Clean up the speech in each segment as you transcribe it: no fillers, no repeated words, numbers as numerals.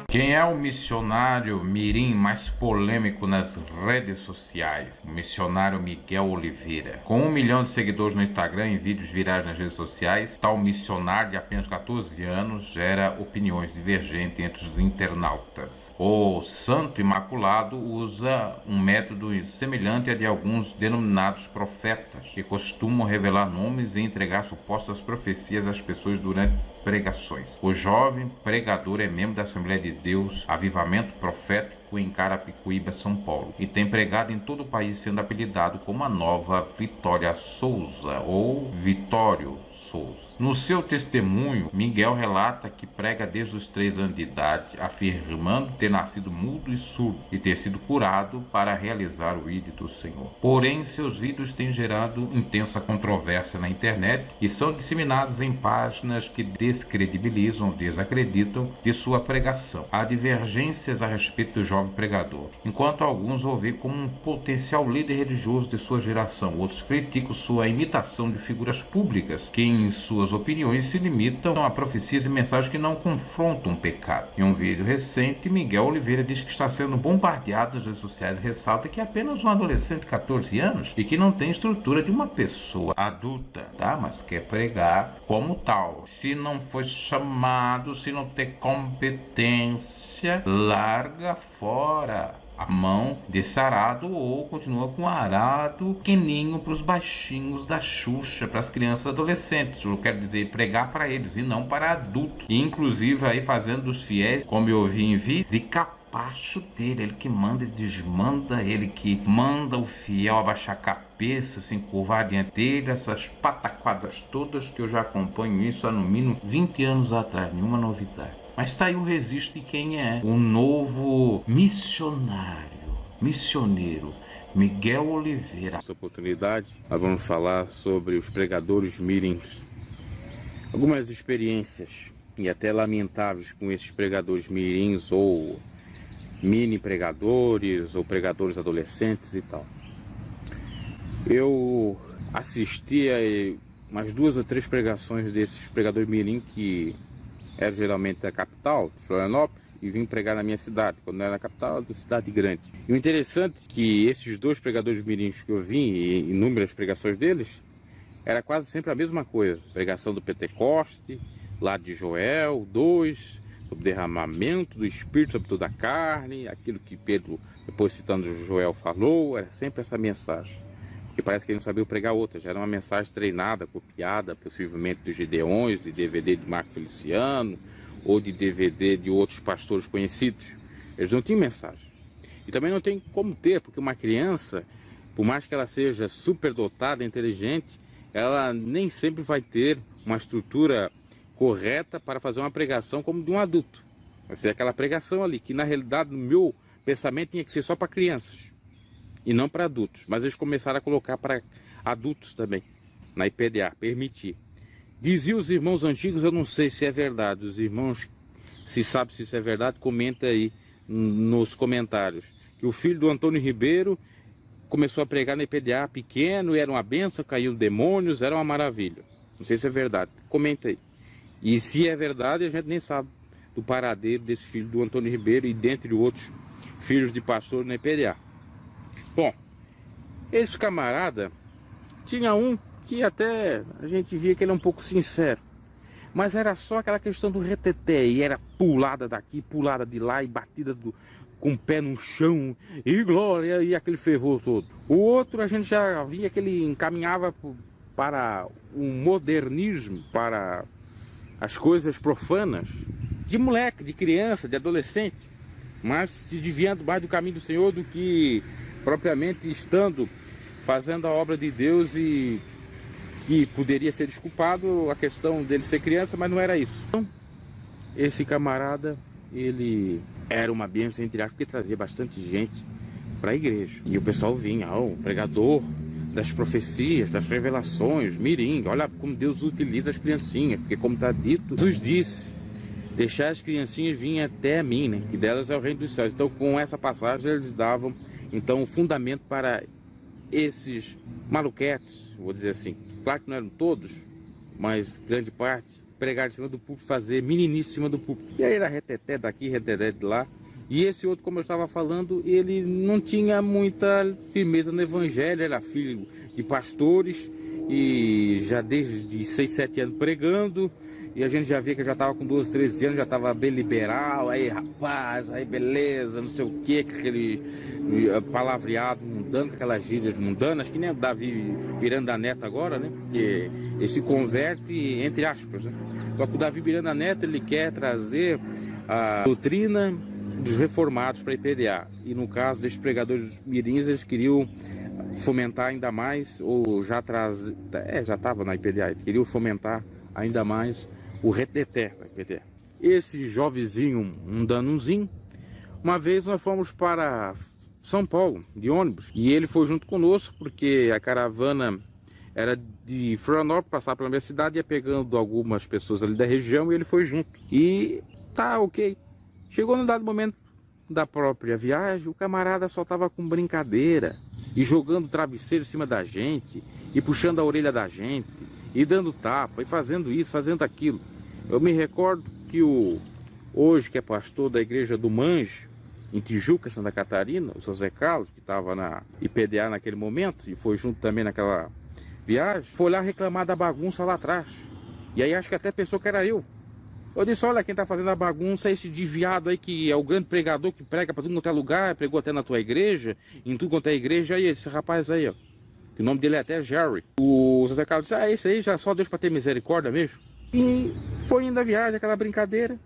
Quem é o missionário mirim mais polêmico nas redes sociais? O missionário Miguel Oliveira. Com 1 milhão de seguidores no Instagram e vídeos virais nas redes sociais, tal missionário de apenas 14 anos gera opiniões divergentes entre os internautas. O Santo Imaculado usa um método semelhante a de alguns denominados profetas, que costumam revelar nomes e entregar supostas profecias às pessoas durante pregações. O jovem pregador é membro da Assembleia de Deus Avivamento Profético em Carapicuíba, São Paulo, e tem pregado em todo o país, sendo apelidado como a nova Vitória Souza ou Vitório Souza. No seu testemunho, Miguel relata que prega desde os 3 anos de idade, afirmando ter nascido mudo e surdo e ter sido curado para realizar o ID do Senhor. Porém, seus vídeos têm gerado intensa controvérsia na internet e são disseminados em páginas que descredibilizam ou desacreditam de sua pregação. Há divergências a respeito do jovem pregador, enquanto alguns o veem como um potencial líder religioso de sua geração, outros criticam sua imitação de figuras públicas que, em suas opiniões, se limitam a profecias e mensagens que não confrontam o pecado. Em um vídeo recente, Miguel Oliveira diz que está sendo bombardeado nas redes sociais e ressalta que é apenas um adolescente de 14 anos e que não tem estrutura de uma pessoa adulta, tá? Mas quer pregar como tal. Se não foi chamado, se não tem competência, larga fora a mão desse arado ou continua com o arado pequenininho para os baixinhos da Xuxa, para as crianças e adolescentes. Eu quero dizer, pregar para eles e não para adultos. E inclusive aí fazendo dos fiéis, como eu vi em vídeo, de capacho dele, ele que manda e desmanda, ele que manda o fiel abaixar a cabeça, se encurvar diante dele, essas pataquadas todas que eu já acompanho isso há no mínimo 20 anos atrás, nenhuma novidade. Mas está aí o registro de quem é o novo missioneiro, Miguel Oliveira. Nessa oportunidade, nós vamos falar sobre os pregadores mirins. Algumas experiências, e até lamentáveis, com esses pregadores mirins, ou mini pregadores, ou pregadores adolescentes e tal. Eu assisti a umas 2 ou 3 pregações desses pregadores mirim que era geralmente da capital, Florianópolis, e vim pregar na minha cidade. Quando não era na capital, era uma cidade grande. E o interessante é que esses 2 pregadores mirins que eu vi, e inúmeras pregações deles, era quase sempre a mesma coisa. Pregação do Pentecoste, lá de Joel 2, sobre o derramamento do Espírito sobre toda a carne, aquilo que Pedro, depois citando Joel, falou, era sempre essa mensagem. Porque parece que ele não sabia pregar outra, já era uma mensagem treinada, copiada, possivelmente dos Gideões, de DVD de Marco Feliciano, ou de DVD de outros pastores conhecidos. Eles não tinham mensagem. E também não tem como ter, porque uma criança, por mais que ela seja superdotada, inteligente, ela nem sempre vai ter uma estrutura correta para fazer uma pregação como de um adulto. Vai ser aquela pregação ali, que na realidade, no meu pensamento, tinha que ser só para crianças e não para adultos. Mas eles começaram a colocar para adultos também, na IPDA, permitir. Diziam os irmãos antigos, eu não sei se é verdade, os irmãos, se sabe se isso é verdade, comenta aí nos comentários, que o filho do Antônio Ribeiro começou a pregar na IPDA pequeno, era uma benção, caiu demônios, era uma maravilha. Não sei se é verdade, comenta aí. E se é verdade, a gente nem sabe do paradeiro desse filho do Antônio Ribeiro e dentre outros filhos de pastor na IPDA. Bom, esse camarada tinha um que até a gente via que ele é um pouco sincero, mas era só aquela questão do reteté, e era pulada daqui, pulada de lá, e batida com o pé no chão, e glória, e aquele fervor todo. O outro a gente já via que ele encaminhava para um modernismo, para as coisas profanas, de moleque, de criança, de adolescente, mas se desviando mais do caminho do Senhor do que propriamente estando fazendo a obra de Deus, e que poderia ser desculpado a questão dele ser criança, mas não era isso. Então, esse camarada, ele era uma bênção, entre aspas, porque trazia bastante gente para a igreja. E o pessoal vinha, o pregador das profecias, das revelações, mirim, olha como Deus utiliza as criancinhas, porque como está dito, Jesus disse, deixar as criancinhas virem até a mim, né? Que delas é o reino dos céus. Então, com essa passagem, eles davam então o fundamento para esses maluquetes, vou dizer assim. Claro que não eram todos, mas grande parte pregar em cima do púlpito, fazer meninice em cima do púlpito. E aí era reteté daqui, reteté de lá. E esse outro, como eu estava falando, ele não tinha muita firmeza no evangelho, era filho de pastores e já desde 6, 7 anos pregando. E a gente já via que já estava com 12, 13 anos, já estava bem liberal, aí rapaz, aí beleza, não sei o que, aquele palavreado mundano, aquelas gírias mundanas, que nem o Davi Miranda Neto agora, né? Porque ele se converte entre aspas, né? Só que o Davi Miranda Neto, ele quer trazer a doutrina dos reformados para a IPDA. E no caso desses pregadores mirins, eles queriam fomentar ainda mais, ou já estava na IPDA, eles queriam fomentar ainda mais o reteté da IPDA. Esse jovenzinho, um danuzinho, uma vez nós fomos para São Paulo, de ônibus, e ele foi junto conosco, porque a caravana era de Florianópolis, passar pela minha cidade, ia pegando algumas pessoas ali da região, e ele foi junto. E tá ok. Chegou no dado momento da própria viagem, o camarada só tava com brincadeira, e jogando travesseiro em cima da gente, e puxando a orelha da gente, e dando tapa, e fazendo isso, fazendo aquilo. Eu me recordo que hoje que é pastor da igreja do Manjo, em Tijuca, Santa Catarina, o seu Zé Carlos, que estava na IPDA naquele momento, e foi junto também naquela viagem, foi lá reclamar da bagunça lá atrás. E aí acho que até pensou que era eu. Eu disse, olha, quem está fazendo a bagunça é esse desviado aí, que é o grande pregador que prega para tudo quanto é lugar, pregou até na tua igreja, em tudo quanto é igreja, aí esse rapaz aí, ó. O nome dele é até Jerry. O José Carlos disse, esse aí já só Deus para ter misericórdia mesmo. E foi indo a viagem, aquela brincadeira.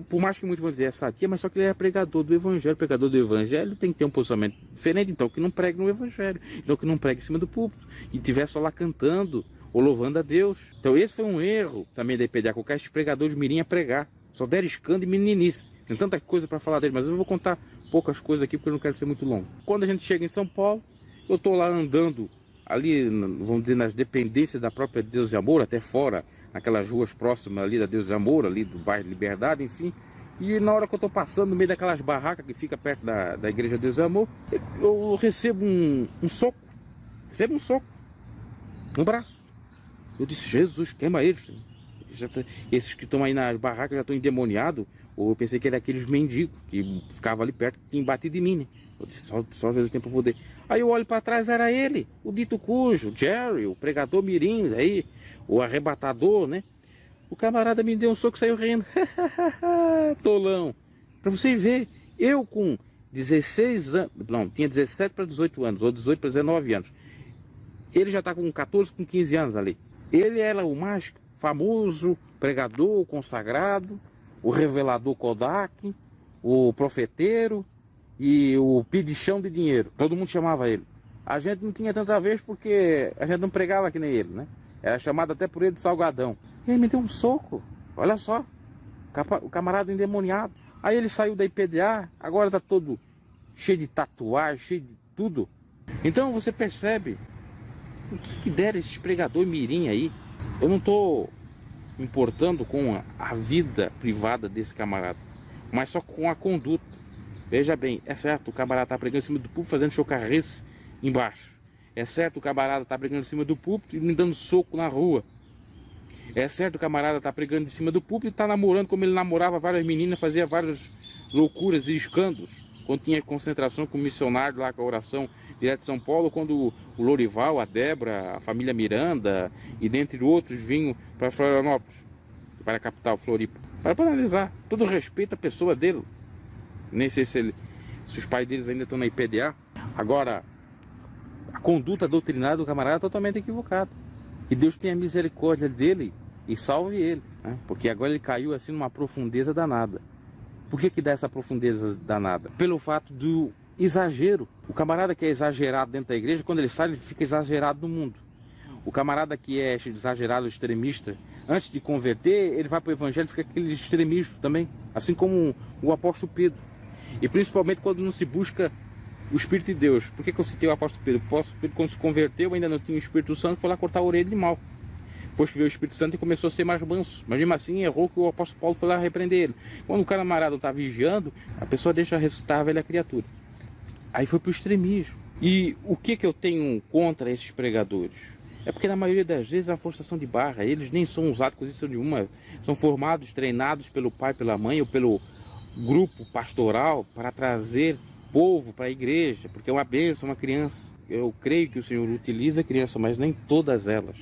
Por mais que muitos vão dizer, é satia, mas só que ele é pregador do evangelho. Pregador do evangelho tem que ter um posicionamento diferente, então que não pregue no evangelho. Então que não pregue em cima do púlpito. E estiver só lá cantando ou louvando a Deus. Então esse foi um erro também da IPDA, colocar esses pregadores mirim a pregar. Só deram escândalo e meninice. Tem tanta coisa para falar dele, mas eu vou contar poucas coisas aqui porque eu não quero ser muito longo. Quando a gente chega em São Paulo, eu estou lá andando ali, vamos dizer, nas dependências da própria Deus e Amor, até fora, naquelas ruas próximas ali da Deus e Amor, ali do bairro Liberdade, enfim. E na hora que eu estou passando no meio daquelas barracas que fica perto da igreja Deus e Amor, eu recebo um soco. Recebo um soco no braço. Eu disse, Jesus, queima eles. Esses que estão aí nas barracas já estão endemoniados. Ou eu pensei que era aqueles mendigos que ficavam ali perto, que tinham batido em mim, né? Eu disse, só Jesus tem para poder. Aí eu olho para trás, era ele, o dito cujo, Jerry, o pregador mirim, aí, o arrebatador, né? O camarada me deu um soco e saiu rindo. Tolão. Para você ver, eu com 16 anos, não, tinha 17 para 18 anos, ou 18 para 19 anos. Ele já está com 14, com 15 anos ali. Ele era o mais famoso pregador consagrado, o revelador Kodak, o profeteiro e o pedichão de dinheiro. Todo mundo chamava ele. A gente não tinha tanta vez porque a gente não pregava que nem ele, né? Era chamado até por ele de Salgadão. E ele me deu um soco, olha só, o camarada endemoniado. Aí ele saiu da IPDA, agora tá todo cheio de tatuagem, cheio de tudo. Então você percebe o que deram esses pregadores mirim aí. Eu não tô importando com a vida privada desse camarada, mas só com a conduta. Veja bem, é certo, o camarada tá pregando em cima do púlpito fazendo chocarrice embaixo. É certo, o camarada tá pregando em cima do púlpito e me dando soco na rua. É certo, o camarada tá pregando em cima do púlpito e tá namorando como ele namorava várias meninas, fazia várias loucuras e escândalos. Quando tinha concentração com o missionário lá com a oração direto de São Paulo, quando o Lorival, a Débora, a família Miranda e dentre outros vinham para Florianópolis, para a capital Floripa. Para analisar, todo respeito à pessoa dele. Nem sei se os pais deles ainda estão na IPDA. Agora, a conduta doutrinária do camarada é totalmente equivocada. Que Deus tenha misericórdia dele e salve ele, né? Porque agora ele caiu assim numa profundeza danada. Por que dá essa profundeza danada? Pelo fato do exagero. O camarada que é exagerado dentro da igreja, quando ele sai, ele fica exagerado no mundo. O camarada que é exagerado, extremista, antes de converter, ele vai para o evangelho e fica aquele extremista também. Assim como o apóstolo Pedro. E principalmente quando não se busca o Espírito de Deus. Por que eu citei o apóstolo Pedro? O apóstolo Pedro, quando se converteu, ainda não tinha o Espírito Santo, foi lá cortar a orelha de mal. Depois que veio o Espírito Santo, ele começou a ser mais manso. Mas mesmo assim, errou que o apóstolo Paulo foi lá repreender ele. Quando o camarada está vigiando, a pessoa deixa ressuscitar a velha criatura. Aí foi para o extremismo. E o que eu tenho contra esses pregadores? É porque na maioria das vezes é uma forçação de barra. Eles nem são usados coisa nenhuma. São formados, treinados pelo pai, pela mãe ou pelo grupo pastoral para trazer povo para a igreja, porque é uma bênção, uma criança. Eu creio que o Senhor utiliza a criança, mas nem todas elas.